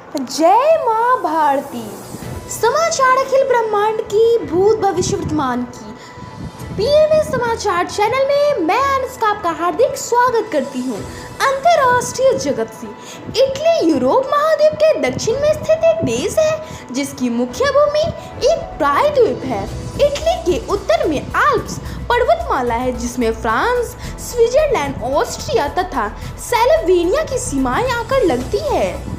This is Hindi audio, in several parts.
जय माँ भारती। समाचार अखिल ब्रह्मांड की, भूत भविष्य वर्तमान की पीएमए समाचार चैनल में मैं अनुष्का आपका हार्दिक स्वागत करती हूँ। अंतर्राष्ट्रीय जगत से इटली यूरोप महाद्वीप के दक्षिण में स्थित एक देश है जिसकी मुख्य भूमि एक प्रायद्वीप है। इटली के उत्तर में आल्प्स पर्वतमाला है जिसमें फ्रांस, स्विट्जरलैंड, ऑस्ट्रिया तथा स्लोवेनिया की सीमाएं आकर लगती है।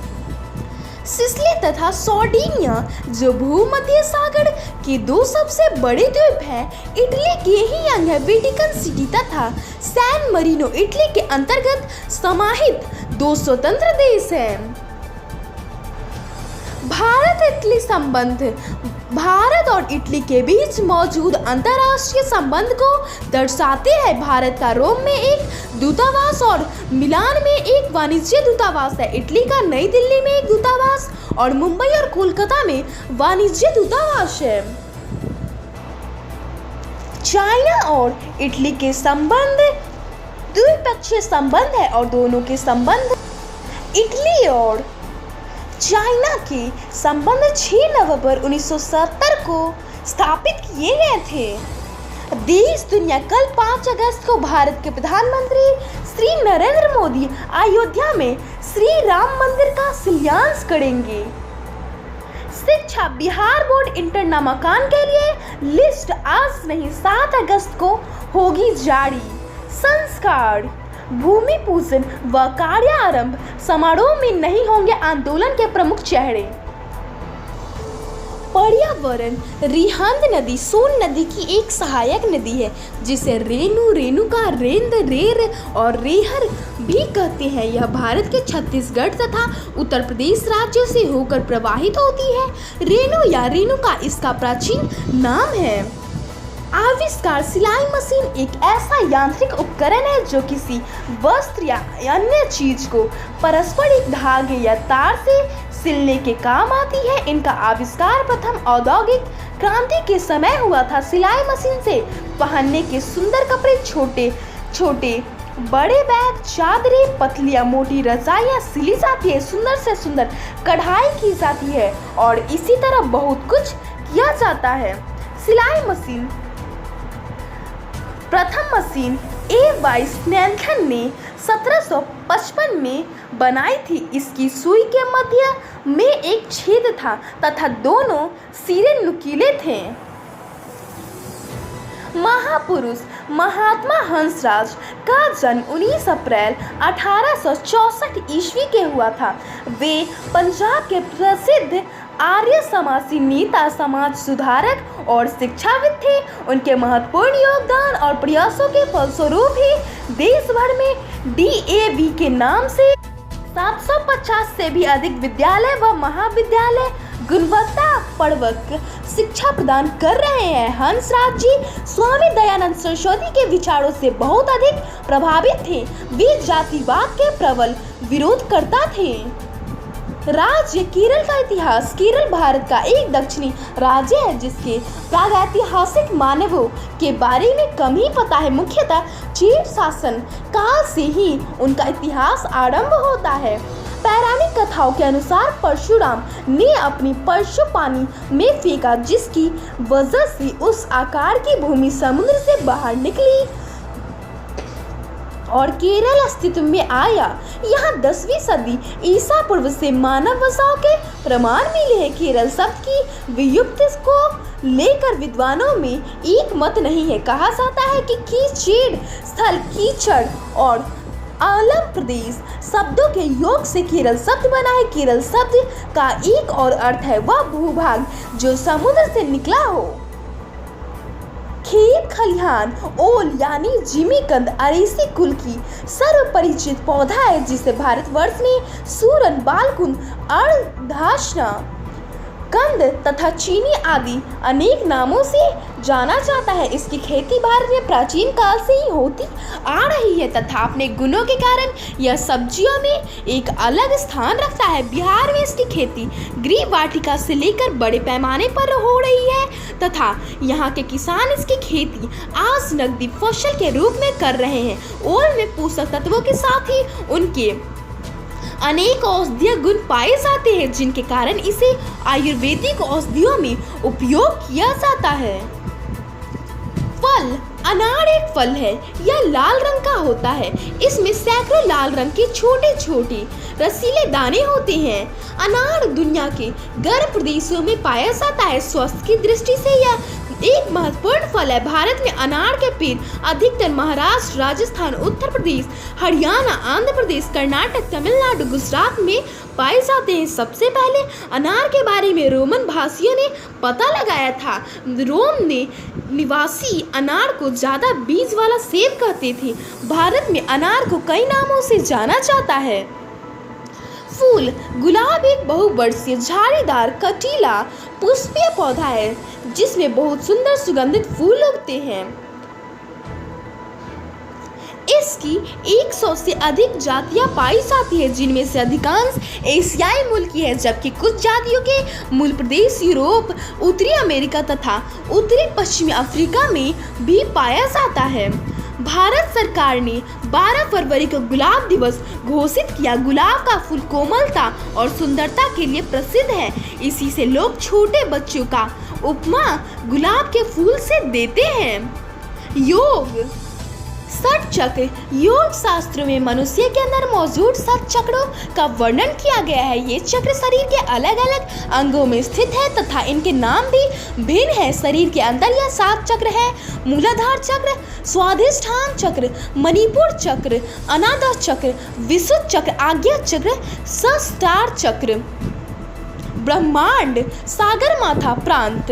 सिसिली तथा सार्डिनिया जो भूमध्य सागर के दो सबसे बड़े द्वीप हैं, इटली के ही अंग है। वेटिकन सिटी तथा सैन मरीनो इटली के अंतर्गत समाहित दो स्वतंत्र देश हैं। भारत इटली संबंध भारत और इटली के बीच मौजूद अंतर्राष्ट्रीय संबंध को दर्शाते हैं। भारत का रोम में एक दूतावास और मिलान में एक वाणिज्य दूतावास है। इटली का नई दिल्ली में एक दूतावास और मुंबई और कोलकाता में वाणिज्य दूतावास है। चाइना और इटली के संबंध द्विपक्षीय संबंध है और दोनों के संबंध इटली और चाइना के संबंध 6 नवंबर 1970 को स्थापित किए गए थे। देश दुनिया कल 5 अगस्त को भारत के प्रधानमंत्री श्री नरेंद्र मोदी अयोध्या में श्री राम मंदिर का शिलान्यास करेंगे। शिक्षा बिहार बोर्ड इंटर नामांकन के लिए लिस्ट आज नहीं 7 अगस्त को होगी जारी। संस्कार भूमि पूजन व कार्यारंभ समारोह में नहीं होंगे आंदोलन के प्रमुख चेहरे। पर्यावरण रिहंद नदी सोन नदी की एक सहायक नदी है जिसे रेणु, रेणुका, रेंद, रेर और रेहर भी कहते हैं। यह भारत के छत्तीसगढ़ तथा उत्तर प्रदेश राज्यों से होकर प्रवाहित होती है। रेणु या रेणुका इसका प्राचीन नाम है। आविष्कार सिलाई मशीन एक ऐसा यांत्रिक उपकरण है जो किसी वस्त्र या अन्य चीज को परस्पर एक धागे या तार से सिलने के काम आती है। इनका आविष्कार प्रथम औद्योगिक क्रांति के समय हुआ था। सिलाई मशीन से पहनने के सुंदर कपड़े, छोटे छोटे बड़े बैग, चादरें, पतली या मोटी रजाइयाँ सिली जाती है। सुंदर से सुंदर कढ़ाई की जाती है और इसी तरह बहुत कुछ किया जाता है। सिलाई मशीन प्रथम मशीन A22 स्नेल्सन ने 1755 में बनाई थी। इसकी सुई के मध्य में एक छेद था तथा दोनों सिरे नुकीले थे। महापुरुष महात्मा हंसराज का जन्म 19 अप्रैल 1864 ईस्वी के हुआ था। वे पंजाब के प्रसिद्ध आर्य समाजी नेता, समाज सुधारक और शिक्षाविद थे। उनके महत्वपूर्ण योगदान और प्रयासों के फलस्वरूप ही देश भर में DAV के नाम से 750 से भी अधिक विद्यालय व महाविद्यालय गुणवत्तापूर्वक शिक्षा प्रदान कर रहे हैं। हंसराज जी स्वामी दयानंद सरस्वती के विचारों से बहुत अधिक प्रभावित थे। वे जातिवाद के प्रबल विरोधकर्ता थे। राज्य केरल का इतिहास। केरल भारत का एक दक्षिणी राज्य है जिसके प्रागैतिहासिक मानवों के बारे में कम ही पता है। मुख्यतः चेर शासन काल से ही उनका इतिहास आरंभ होता है। पौराणिक कथाओं के अनुसार परशुराम ने अपनी परशु पानी में फेंका जिसकी वजह से उस आकार की भूमि समुद्र से बाहर निकली और केरल अस्तित्व में आया। यहाँ 10वीं सदी ईसा पूर्व से मानव बसाव के प्रमाण मिले हैं। केरल शब्द की व्युत्पत्ति को लेकर विद्वानों में एक मत नहीं है। कहा जाता है कि कीचड़ स्थल, कीचड़ और आलम प्रदेश शब्दों के योग से केरल शब्द बना है। केरल शब्द का एक और अर्थ है वह भूभाग जो समुद्र से निकला हो। खेत खलिहान ओल यानी जिमीकंद अरेसी कुल की सर्वपरिचित पौधा है जिसे भारतवर्ष में सूरन, बालकुन, अर्धाशना, कंद तथा चीनी आदि अनेक नामों से जाना जाता है। इसकी खेती भारत में प्राचीन काल से ही होती आ रही है तथा अपने गुणों के कारण यह सब्जियों में एक अलग स्थान रखता है। बिहार में इसकी खेती गृह वाटिका से लेकर बड़े पैमाने पर हो रही है तथा यहाँ के किसान इसकी खेती आज नकदी फसल के रूप में कर रहे हैं। ओल में पोषक तत्वों के साथ ही उनके अनेक औषधीय गुण पाए जाते हैं, जिनके कारण इसे आयुर्वेदिक औषधियों में उपयोग किया जाता है। फल। अनार एक फल है। यह लाल रंग का होता है। इसमें सैकड़ों लाल रंग के छोटे छोटे रसीले दाने होते हैं। अनार दुनिया के गर्म प्रदेशों में पाया जाता है। स्वास्थ्य की दृष्टि से यह एक महत्वपूर्ण फल है। भारत में अनार के पेड़ अधिकतर महाराष्ट्र, राजस्थान, उत्तर प्रदेश, हरियाणा, आंध्र प्रदेश, कर्नाटक, तमिलनाडु, गुजरात में पाए जाते हैं। सबसे पहले अनार के बारे में रोमन भाषियों ने पता लगाया था। रोम ने निवासी अनार को ज्यादा बीज वाला सेब कहते थे। भारत में अनार को कई नामों से जाना जाता है। फूल। गुलाब एक बहुवर्षीय झाड़ीदार कटीला पुष्पीय पौधा है, जिसमें बहुत सुंदर सुगंधित फूल उगते हैं। इसकी 100 से अधिक जातियां पाई जाती है, जिनमें से अधिकांश एशियाई मूल की है, जबकि कुछ जातियों के मूल प्रदेश यूरोप, उत्तरी अमेरिका तथा उत्तरी पश्चिमी अफ्रीका में भी पाया जाता है। भारत सरकार ने 12 फरवरी को गुलाब दिवस घोषित किया। गुलाब का फूल कोमलता और सुंदरता के लिए प्रसिद्ध है। इसी से लोग छोटे बच्चों का उपमा गुलाब के फूल से देते हैं। योग। षट चक्र। योग शास्त्र में मनुष्य के अंदर मौजूद 7 चक्रों का वर्णन किया गया है। ये चक्र शरीर के अलग अलग अंगों में स्थित है तथा इनके नाम भी भिन्न है। शरीर के अंदर यह 7 चक्र है: मूलाधार चक्र, स्वाधिष्ठान चक्र, मणिपुर चक्र, अनाहत चक्र, विशुद्ध चक्र, आज्ञा चक्र, सहस्त्रार चक्र। ब्रह्मांड। सागरमाथा प्रांत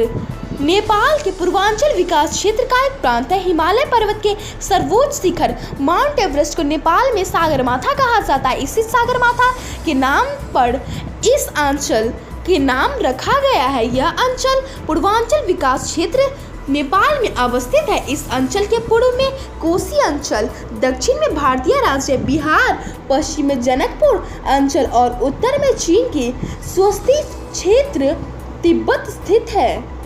नेपाल के पूर्वांचल विकास क्षेत्र का एक प्रांत है। हिमालय पर्वत के सर्वोच्च शिखर माउंट एवरेस्ट को नेपाल में सागरमाथा कहा जाता है। इसी सागरमाथा के नाम पर इस अंचल के नाम रखा गया है। यह अंचल पूर्वांचल विकास क्षेत्र नेपाल में अवस्थित है। इस अंचल के पूर्व में कोशी अंचल, दक्षिण में भारतीय राज्य बिहार, पश्चिम में जनकपुर अंचल और उत्तर में चीन के स्वस्ति क्षेत्र तिब्बत स्थित है।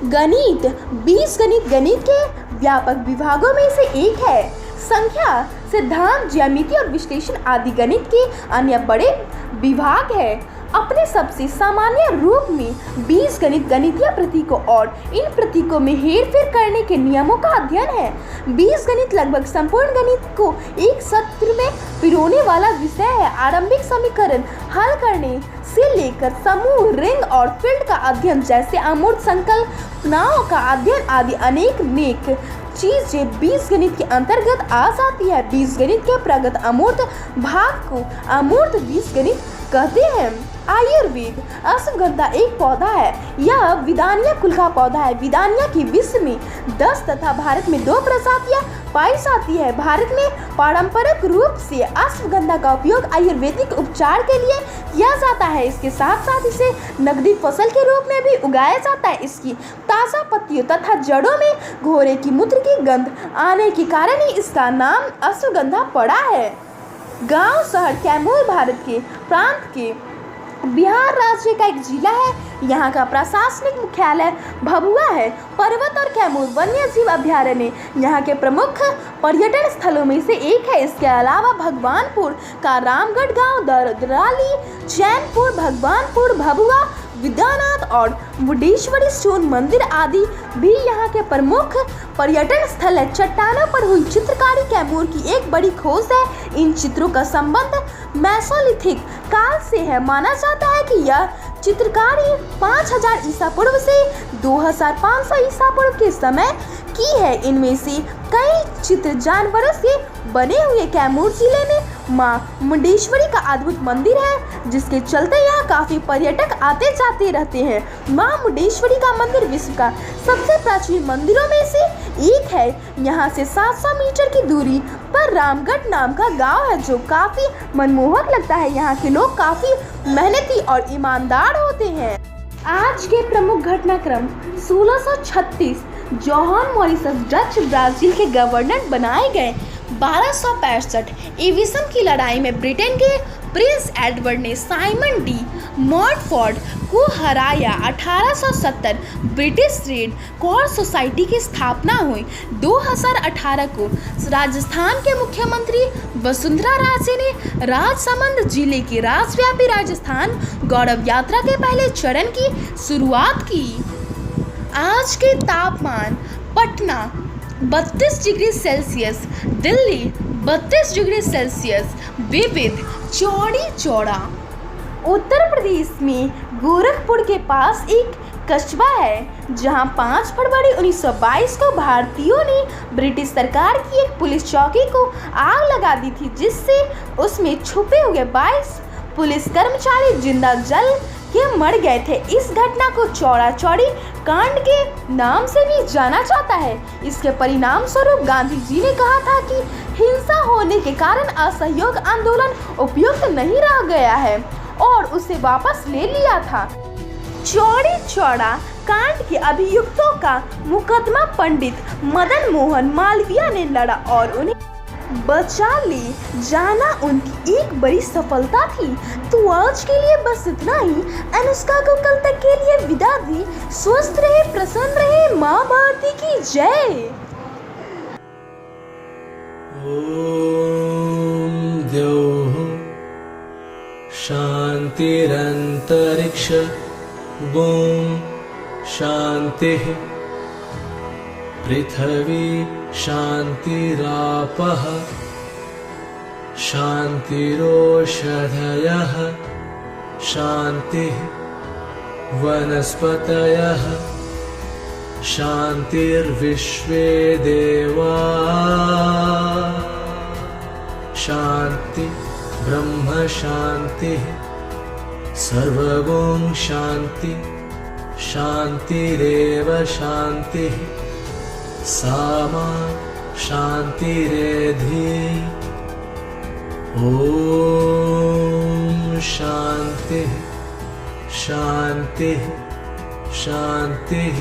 गणित। बीजगणित गणित के व्यापक विभागों में से एक है। संख्या, सिद्धांत, ज्यामिति और विश्लेषण आदि गणित के अन्य बड़े विभाग है। अपने सबसे सामान्य रूप में बीजगणित गणितीय प्रतीकों और इन प्रतीकों में हेरफेर करने के नियमों का अध्ययन है। बीजगणित लगभग संपूर्ण गणित को एक सत्र में पिरोने वाला विषय है। आरंभिक समीकरण हल करने से लेकर समूह, रिंग और फील्ड का अध्ययन जैसे अमूर्त संकल्पनाओं का अध्ययन आदि अनेक चीजें बीजगणित के अंतर्गत आ जाती है। बीजगणित के प्रगत अमूर्त भाग को अमूर्त बीजगणित कहते हैं। आयुर्वेद। अश्वगंधा एक पौधा है। यह विदानिया कुल का पौधा है। विदानिया की विश्व में 10 तथा भारत में 2 प्रजातियां पाई जाती है। भारत में पारंपरिक रूप से अश्वगंधा का उपयोग आयुर्वेदिक उपचार के लिए किया जाता है। इसके साथ साथ इसे नकदी फसल के रूप में भी उगाया जाता है। इसकी ताजा पत्तियों तथा जड़ों में घोड़े की मूत्र की गंध आने के कारण ही इसका नाम अश्वगंधा पड़ा है। गांव शहर। कैमूर भारत के प्रांत के बिहार राज्य का एक जिला है। यहाँ का प्रशासनिक मुख्यालय भभुआ है। पर्वत और कैमूर वन्य जीव अभ्यारण्य यहाँ के प्रमुख पर्यटन स्थलों में से एक है। इसके अलावा भगवानपुर का रामगढ़ गांव, दराली, चैनपुर, भगवानपुर, भभुआ, विद्यानाथ और मुंडेश्वरी स्टोन मंदिर आदि भी यहाँ के प्रमुख पर्यटन स्थल है। चट्टानों पर हुई चित्रकारी कैमूर की एक बड़ी खोज है। इन चित्रों का संबंध मेसोलिथिक काल से है। माना जाता है कि यह चित्रकारी 5000 ईसा पूर्व से 2500 ईसा पूर्व के समय की है। इनमें से कई चित्र जानवरों से बने हुए। कैमूर जिले में मां मुंडेश्वरी का अद्भुत मंदिर है, जिसके चलते यहाँ काफी पर्यटक आते जाते रहते हैं। मां मुंडेश्वरी का मंदिर विश्व का सबसे प्राचीन मंदिरों में से एक है। यहाँ से 700 मीटर की दूरी पर रामगढ़ नाम का गांव है, जो काफी मनमोहक लगता है। यहाँ के लोग काफी मेहनती और ईमानदार होते हैं। आज के प्रमुख घटनाक्रम 1636 जोहान मॉरिसस डच ब्राजील के गवर्नर बनाए गए। 1265 ईवीसम की लड़ाई में ब्रिटेन के प्रिंस एडवर्ड ने साइमन डी मॉन्टफोर्ट को हराया। 1870 ब्रिटिश रेड कॉर्स सोसाइटी की स्थापना हुई। 2018 को राजस्थान के मुख्यमंत्री वसुंधरा राजे ने राजसमंद जिले की राष्ट्रव्यापी राजस्थान गौरव यात्रा के पहले चरण की शुरुआत की। आज के तापमान: Patna 32 degree Celsius, Delhi 32 degree Celsius. विविध चौड़ी चौड़ा: उत्तर प्रदेश में गोरखपुर के पास एक कस्बा है जहां 5 फरवरी 1922 को भारतीयों ने ब्रिटिश सरकार की एक पुलिस चौकी को आग लगा दी थी, जिससे उसमें छुपे हुए 22 पुलिस कर्मचारी जिंदा जल के मर गए थे। इस घटना को चौड़ा चौड़ी कांड के नाम से भी जाना जाता है। इसके परिणाम स्वरूप गांधी जी ने कहा था कि हिंसा होने के कारण असहयोग आंदोलन उपयुक्त नहीं रह गया है और उसे वापस ले लिया था। चौड़ी चौड़ा कांड के अभियुक्तों का मुकदमा पंडित मदन मोहन मालवीय ने लड़ा और उन्हें बचा ले जाना उनकी एक बड़ी सफलता थी। तो आज के लिए बस इतना ही। अनुष्का को कल तक के लिए विदा दी। स्वस्थ रहे, प्रसन्न रहे। माँ भारती की जय। ओम द्यौः शान्तिरन्तरिक्ष ओम शान्तिः पृथ्वी शान्तिरापः शान्तिरोषधयः शान्तिः वनस्पतयः शान्तिर्विश्वे देवाः शान्ति ब्रह्म शान्तिः सर्वगुण शान्ति शान्तिरेव शान्तिः सामा शान्तिरेधि। ओम शान्तिः शान्तिः शान्तिः।